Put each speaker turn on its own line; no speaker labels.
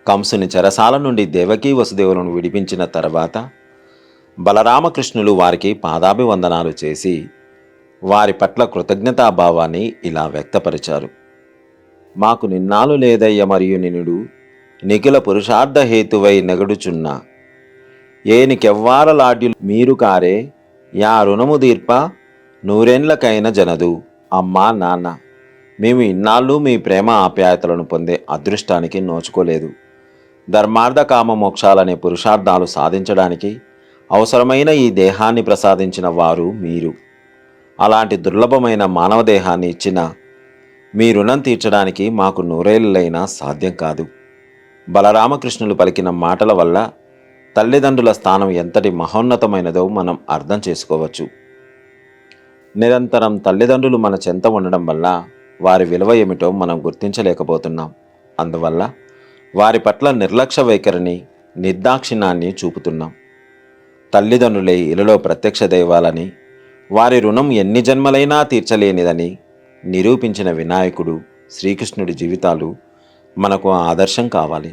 కంసుని చెరసాల నుండి దేవకీ వసుదేవులను విడిపించిన తర్వాత బలరామకృష్ణులు వారికి పాదాభివందనాలు చేసి వారి పట్ల కృతజ్ఞతాభావాన్ని ఇలా వ్యక్తపరిచారు. మాకు నిన్నాలు లేదయ్య మరియు నినుడు నిఖిల పురుషార్థ హేతువై నెగడుచున్న ఏనికెవ్వారలాడ్యులు మీరు కారే యా రుణము దీర్ప నూరేండ్లకైన జనదు. అమ్మా నాన్న, మేము ఇన్నాళ్ళు మీ ప్రేమ ఆప్యాయతలను పొందే అదృష్టానికి నోచుకోలేదు. ధర్మార్థ కామ మోక్షాలనే పురుషార్థాలు సాధించడానికి అవసరమైన ఈ దేహాన్ని ప్రసాదించిన వారు మీరు. అలాంటి దుర్లభమైన మానవ దేహాన్ని ఇచ్చిన మీ రుణం తీర్చడానికి మాకు నూరేళ్లైనా సాధ్యం కాదు. బలరామకృష్ణులు పలికిన మాటల వల్ల తల్లిదండ్రుల స్థానం ఎంతటి మహోన్నతమైనదో మనం అర్థం చేసుకోవచ్చు. నిరంతరం తల్లిదండ్రులు మన చెంత ఉండడం వల్ల వారి విలువ ఏమిటో మనం గుర్తించలేకపోతున్నాం. అందువల్ల వారి పట్ల నిర్లక్ష్య వైఖరిని, నిర్దాక్షిణ్యాన్ని చూపుతున్నాం. తల్లిదండ్రులే ఇలలో ప్రత్యక్ష దైవాలని, వారి రుణం ఎన్ని జన్మలైనా తీర్చలేనిదని నిరూపించిన వినాయకుడు, శ్రీకృష్ణుడి జీవితాలు మనకు ఆదర్శం కావాలి.